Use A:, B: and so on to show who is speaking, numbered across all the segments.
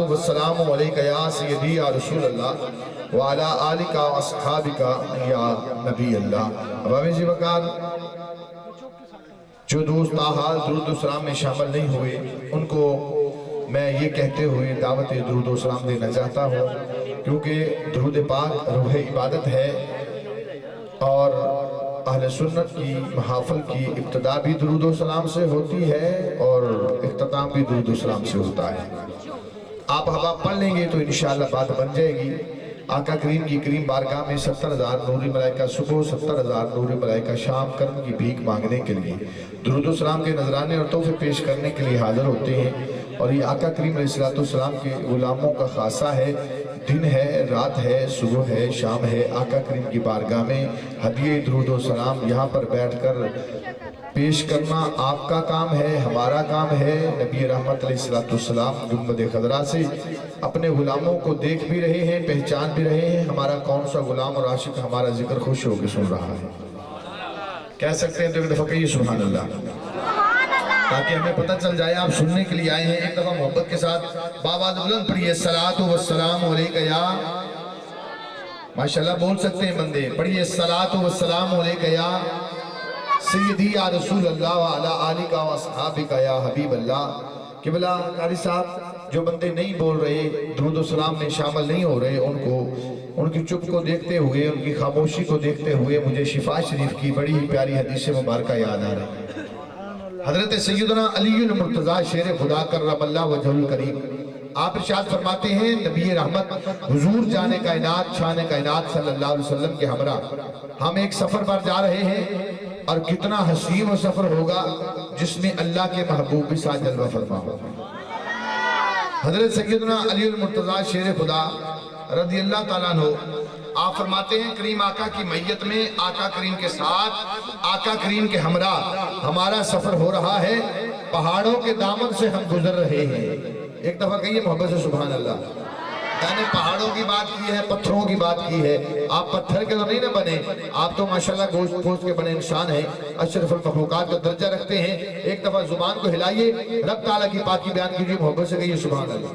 A: वस्सलामु अलैका या सय्यदी या रसूल अल्लाह व अला आलिका व अस्हाबिका या नबी अल्लाह। अबावी जी वकार जो दोस्त ताहाल दुरूद सलाम में शामिल नहीं हुए उनको मैं ये कहते हुए दावत दुरूद सलाम देना चाहता हूँ, क्योंकि दुरूद पाक रूह इबादत है और अहले सुन्नत की महाफिल की इब्तिदा भी दुरूद सलाम से होती है और इख्तिताम भी दुरूद सलाम से होता है। आप हवा पढ़ लेंगे तो इंशाअल्लाह बात बन जाएगी। आका करीम की करीम बारगाह में 70,000 नूरी मलाइका सुबह, 70,000 नूरी मलाइका शाम कर्म की भीख मांगने के लिए, दुरूद सलाम के नजराने और तोहफे पेश करने के लिए हाजिर होते हैं। और ये आका करीम अलैहिस्सलाम के गुलामों का खासा है। दिन है, रात है, सुबह है, शाम है, आका करीम की बारगाह में हदिये दुरूद सलाम यहाँ पर बैठकर पेश करना आपका काम है, हमारा काम है। नबी रहमत अलैहिस्सलाम गुंबद खदरा से अपने गुलामों को देख भी रहे हैं, पहचान भी रहे हैं। हमारा कौन सा गुलाम और आशिक हमारा जिक्र खुश होकर सुन रहा है? कह सकते हैं तो एक दफा कहिए सुभान अल्लाह, ताकि हमें पता चल जाए आप सुनने के लिए आए हैं। एक दफा मोहब्बत के साथ बाबा बुलंद पढ़िए सलातो वस्सलामु अलैका या, माशाल्लाह बोल सकते हैं बंदे, पढ़िए सलातो वस्सलामु अलैका या सय्यदी या रसूल अल्लाह व अला आलिका व अस्हाबिका या हबीब अल्लाह। किबला कारी साहब, जो बंदे नहीं बोल रहे, दुरूद सलाम में शामिल नहीं हो रहे, उनको उनकी चुप को देखते हुए, उनकी खामोशी को देखते हुए मुझे शिफा शरीफ की बड़ी ही प्यारी हदीस मुबारक याद आ रही। हजरत सैयदना अलीउल मुर्तज़ा शेर खुदा कर्रमल्लाहु वजहुल करीम आप इरशाद फरमाते हैं, नबी रहमत हुजूर जाने कायनात शान कायनात सल्लल्लाहु अलैहि वसल्लम के हमरा हम एक सफर पर जा रहे हैं, और कितना हसीन वो सफर होगा जिसमें अल्लाह के महबूब भी साथ जलवा फरमा हो। हजरत सैयदना अलीउल मुर्तज़ा शेर खुदा रज़ी अल्लाह ताला अन्हु आप फरमाते हैं, करीम आका की मैयत में आका करीम के साथ आका करीम के हमरा हमारा सफर हो रहा है, पहाड़ों के दामन से हम गुजर रहे हैं। एक दफा कहिए मोहब्बत से सुभान अल्लाह। मैंने पहाड़ों की बात की है, पत्थरों की बात की है। आप पत्थर के तो नहीं ना बने, आप तो माशाल्लाह गोश्त पोस्ट के बने इंसान हैं, अशरफुल मखलूकात का दर्जा रखते हैं। एक दफा जुबान को हिलाइए, रब ताला की पाकी बयान कीजिए, मोहब्बत से कहिए सुभान अल्लाह।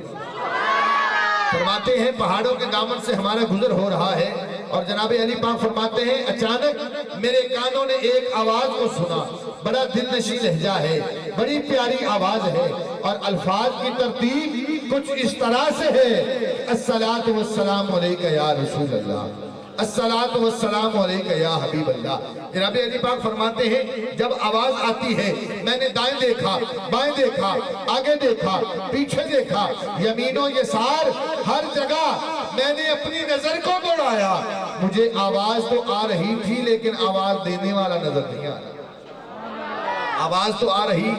A: फरमाते हैं पहाड़ों के दामन से हमारा गुजर हो रहा है, और जनाब अली पाक फरमाते हैं, अचानक मेरे कानों ने एक आवाज को सुना, बड़ा दिल नशी लहजा है, बड़ी प्यारी आवाज है, और अल्फाज की तरतीब कुछ इस तरह से है, अस्सलातु वस्सलामु अलैका या रसूल अल्लाह, अस्सलातु वस्सलामु अलैका या हबीब अल्लाह। जनाब अली पाक फरमाते हैं, जब आवाज आती है मैंने दाएं देखा, बाएं देखा, आगे देखा, पीछे देखा, यमीनो यसार हर जगह मैंने अपनी नजर को दौड़ाया। मुझे आवाज तो आ रही थी लेकिन आवाज देने वाला नजर नहीं आ रहा। आवाज तो आ रही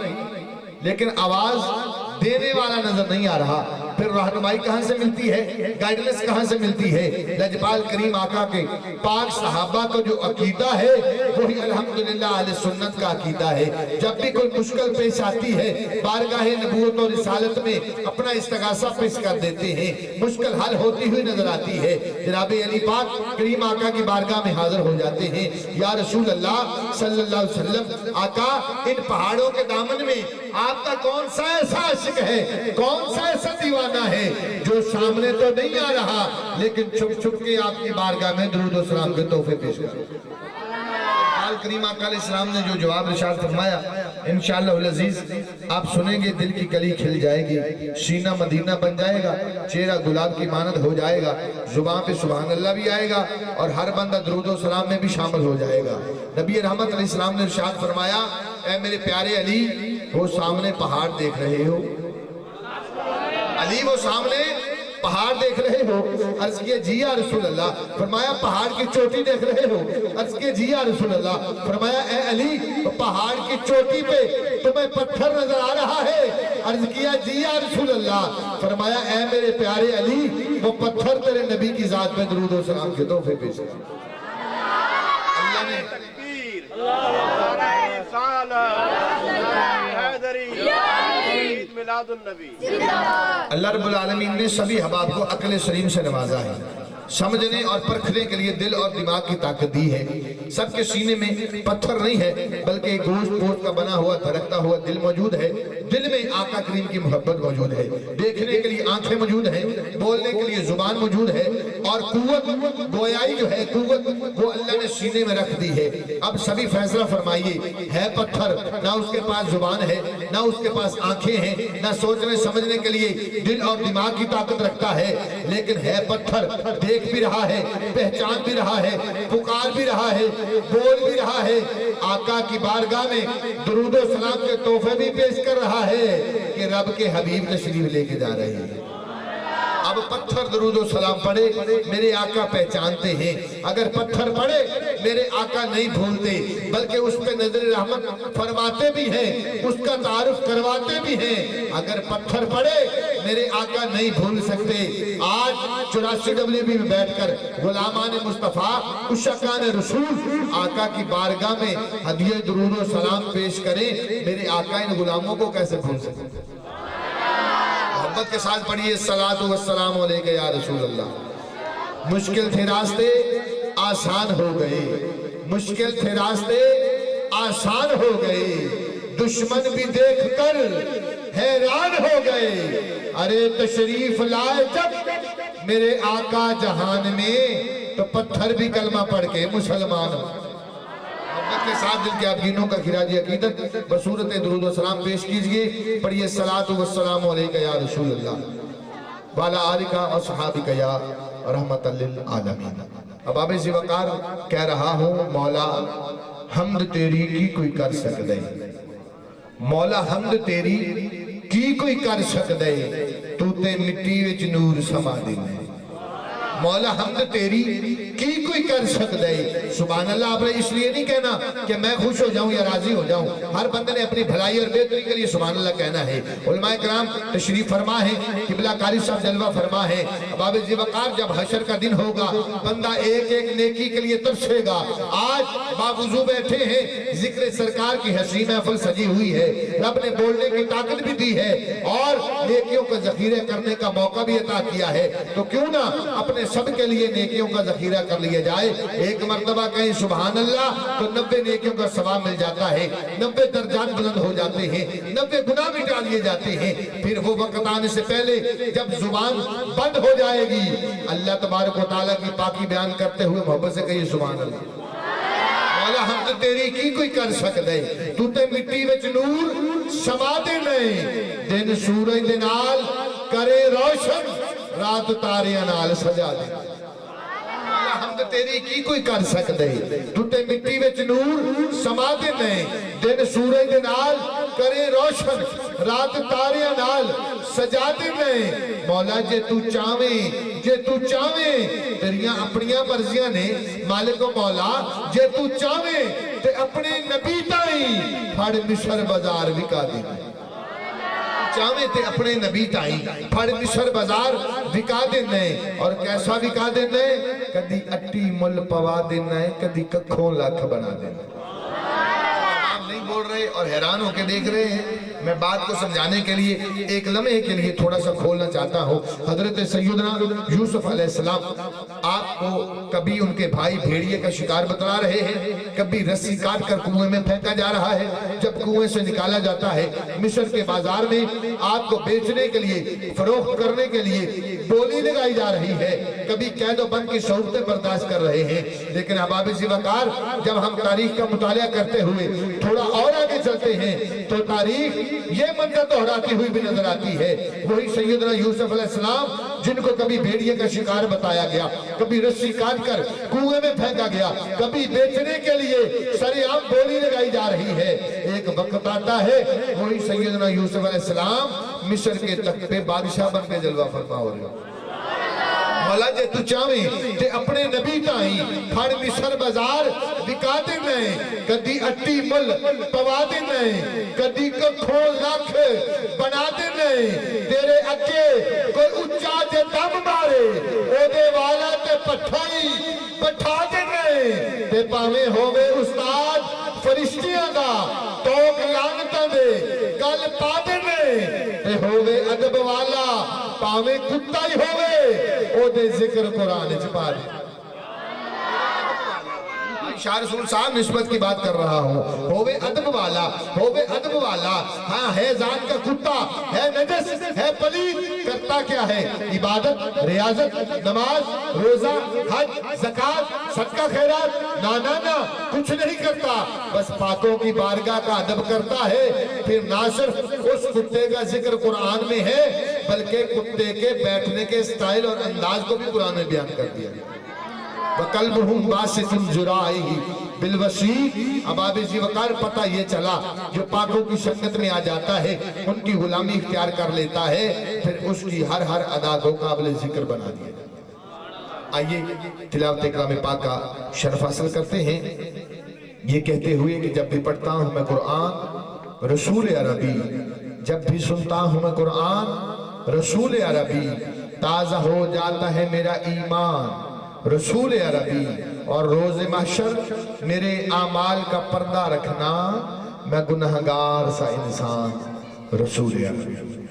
A: लेकिन आवाज देने वाला नजर नहीं आ रहा। फिर रहनुमाई कहां से मिलती है, गाइडेंस कहां से मिलती है? लजपाल करीम आका के पाक सहाबा का जो अकीदा है वही अल्हम्दुलिल्लाह अहले सुन्नत का अकीदा है। जब भी कोई मुश्किल पेश आती है, बारगाह नबूवत और रिसालत में अपना इस्तिगासा पेश कर देते हैं, मुश्किल हल होती हुई नजर आती है, जनाब अली पाक करीम आका की बारगाह में हाजिर हो जाते हैं। या रसूल अल्लाह सल्लल्लाहु अलैहि वसल्लम, आका इन पहाड़ों के दामन में आपका कौन सा ऐसा आशिक है, कौन सा ऐसा दीवाना है जो सामने तो नहीं आ रहा लेकिन छुप छुप के आपकी बारगाह में दुरूद और सलाम के तोहफे पेश कर। आल करीम आका अलैहिस्सलाम ने जो जवाब इरशाद फरमाया, इंशाअल्लाह अज़ीज आप सुनेंगे, दिल की कली खिल जाएगी, सीना मदीना बन जाएगा, चेहरा गुलाब की मानद हो जाएगा, जुबान पे सुभान अल्लाह भी आएगा, और हर बंदा दुरूद और सलाम में भी शामिल हो जाएगा। नबी रहमत अलैहिस्सलाम ने इरशाद फरमाया, ऐ मेरे प्यारे अली, वो सामने पहाड़ देख रहे हो? अली वो सामने पहाड़ देख रहे हो? अर्ज किया जी या रसूल अल्लाह। फरमाया पहाड़ की चोटी देख रहे हो? अर्ज किया जी या रसूल अल्लाह। फरमाया ए अली, पहाड़ की चोटी पे तुम्हें पत्थर नजर आ रहा है? अर्ज किया जी या रसूल अल्लाह। फरमाया ए मेरे प्यारे अली, वो पत्थर तेरे नबी की जात में दुरूद और सलाम के तोहफे पेश कर। अल्लाह ने अल्लाह रब्बुल आलमीन ने सभी हबाब को अक्ल सलीम से नवाजा है। समझने और परखने के लिए दिल और दिमाग की ताकत दी है। सबके सीने में पत्थर नहीं है बल्कि गोश्त पोस्ट का बना हुआ धड़कता हुआ दिल मौजूद है। दिल में आका करीम की मोहब्बत मौजूद है, देखने के लिए आंखें मौजूद हैं, बोलने के लिए जुबान मौजूद है और कुव्वत गोयाई जो है कुव्वत वो अल्लाह ने सीने में रख दी है। अब सभी फैसला फरमाइए, है पत्थर, ना उसके पास जुबान है, ना उसके पास आंखें हैं, ना सोचने समझने के लिए दिल और दिमाग की ताकत रखता है, लेकिन है पत्थर, देख भी रहा है, पहचान भी रहा है, पुकार भी रहा है, बोल भी रहा है, आका की बारगाह में दुरूद और सलाम के तोहफे भी पेश कर रहा है कि रब के हबीब तशरीफ लेके जा रहे हैं। अब पत्थर दुरूद और सलाम पढ़े, मेरे आका पहचानते हैं। अगर पत्थर पढ़े, मेरे आका नहीं भूलते बल्कि उस पे नजर रहमत फरमाते भी हैं, उसका तारुफ करवाते भी हैं। अगर पत्थर पढ़े, मेरे आका नहीं भूल सकते। आज 84 में बैठकर गुलामान मुस्तफा उशकान रसूल आका की बारगाह में हदिया दुरूद और सलाम पेश करें, मेरे आका इन गुलामों को कैसे भूल सकते। मोहब्बत के साथ पढ़िए, सलातु वस्सलाम अलैका या रसूल अल्लाह। मुश्किल थे रास्ते आसान हो गए, मुश्किल थे रास्ते आसान हो गए, दुश्मन भी देखकर हैरान हो गए। अरे तशरीफ लाए जब मेरे आका जहान में, तो पत्थर भी कलमा पढ़ के मुसलमान के साथ दिल के आपकीनों का खिराजी अकीदत बसूरत दुरूद व सलाम पेश कीजिए। पढ़िए, सलातु वस्सलाम अलैका या रसूल अल्लाह वाला आलिका व सहाबिका या रहमतल लिल आलमीन। अब आबे से वकार कह रहा हूँ, मौला हमद तेरी की कोई कर सकदे, मौला हमद तेरी की कोई कर सकदे, तू ते मिट्टी विच नूर समा देना। मौला हमद तेरी की कोई कर सकता है। सुभान अल्लाह। आपने इसलिए नहीं कहना कि मैं खुश हो जाऊं या राजी हो जाऊं, हर बंदे ने अपनी भलाई और बेहतरी के लिए सुभान अल्लाह कहना है। उलमाए कराम तशरीफ फरमा है, किबला कारी साहब जलवा फरमा है। बाबे जी वकार जब हशर का दिन होगा, बंदा एक एक नेकी के लिए तरसेगा। आज बावजूद बैठे हैं, जिक्र सरकार की हसी महफिल सजी हुई है, रब ने बोलने की ताकत भी दी है और नेकियों को जखीरे करने का मौका भी अता किया है। तो क्यों ना अपने सबके लिए नेकियों का जखीरा कर लिया जाए। एक मर्तबा कहीं सुभान अल्लाह तो 90 नेकियों का सवाब मिल जाता है, 90 दर्जात बुलंद हो जाते हैं, 90 गुनाह मिटा लिए जाते हैं। फिर वो वक्त आने से पहले जब जुबान बंद हो जाएगी, अल्लाह तबारक व तआला की पाकी बयान करते हुए मोहब्बत से कहिए सुभान अल्लाह। मौला हमद तेरी की कोई कर सकदे, तू ते मिट्टी विच नूर समा दे नहीं, दिन सूरज दे नाल करे रोशन, रात तारियां नाल सजा दे। हमद तेरी की कोई कर सकदे, तू ते मिट्टी विच नूर समा दे नहीं, दिन सूरज दे नाल करे रोशन, रात तारियां नाल सजा दे नहीं। मौला जे तू चावें, जे तू चावें, तेरियां अपनियां मर्जियां ने मालिक मौला, जे तू चावें ते अपने नबी ताई फड़ मिस्र बाजार विका दे। चावे ते अपने नबी ताई फड़ मिस्र बाजार विका देना है। और कैसा विका देना है, कदी अट्टी मुल पवा देना है, कदी कखों लाख बना देना। आप नहीं बोल रहे और हैरान होकर देख रहे हैं। मैं बात को समझाने के लिए एक लम्हे के लिए थोड़ा सा खोलना चाहता हूँ। हजरत सैयदना यूसुफ अलैहिस्सलाम आपको कभी उनके भाई भेड़िए का शिकार बतला रहे हैं, कभी रस्सी काट कर कुएं में फेंका जा रहा है, जब कुएं से निकाला जाता है मिस्र के बाजार में आपको बेचने के लिए, फरोख्त करने के लिए बोली लगाई जा रही है, कभी कैदो बंद की शौकतें बर्दाश्त कर रहे हैं। लेकिन अहबाब ज़िवाकार, जब हम तारीख का मुतालिया करते हुए थोड़ा और आगे चलते हैं तो तारीख ये मंजर दोहराती हुई भी नजर आती है। वही सैयदना यूसुफ अलैहिस्सलाम जिनको कभी भेड़िए का शिकार बताया गया, कभी रस्सी काट कर कुएं में फेंका गया, कभी बेचने के लिए सरेआम बोली लगाई जा रही है। एक वक्त आता है वही सैयदना यूसुफ अलैहिस्सलाम मिस्र के तख्त पे बादशाह बन के जलवा फरमा हो रहे। मौला जे तू चावे ते अपने नबी ताई फड़ मिस्र बाजार विका दे नहीं, कदी अट्टी मुल पवा दे नहीं, कदी कखों लाख बना दे नहीं। तेरे अगे कोई उच्चा जे दम मारे, ओदे वाला ते पठाई बैठा दे नहीं। ते भावें होवे उस्ताद फरिश्तियां दा, तोक लानतां दे, गल پا دینے تے ہووے ادب والا پاویں کتا ہی ہووے او دے ذکر قرآن چ پا دے شاہ رسول صاحب نسبت کی بات کر رہا ہوں ہووے ادب والا ہاں ہے ذات کا کتا ہے نجس ہے پلید کرتا کیا ہے عبادت ریاضت نماز روزہ حج زکوٰۃ صدقہ خیرات نا کچھ نہیں کرتا بس پاکوں کی بارگاہ کا ادب کرتا ہے پھر نہ صرف اس کتے کا ذکر قرآن میں ہے بلکہ کتے کے بیٹھنے کے سٹائل اور انداز کو بھی قرآن میں بیان کر دیا وَقَلْبُهُمْ بَاسِطٌ ذُرَائِهِ بِالْوَسِيطِ اب آب ذی وقار پتہ یہ چلا جو پاکوں کی سنگت میں آ جاتا ہے ان کی غلامی اختیار کر لیتا ہے پھر اس کی ہر ادا کو قابل ذکر بنا دیا آئیے تلاوت کلام پاک کا شرف حاصل کرتے ہیں یہ کہتے ہوئے کہ جب بھی پڑھتا ہوں میں قرآن رسول عربی جب بھی سنتا ہوں میں قرآن رسول عربی تازہ ہو جاتا ہے میرا ایمان رسول عربی اور روز محشر میرے اعمال کا پردہ رکھنا میں گنہگار سا انسان رسول عربی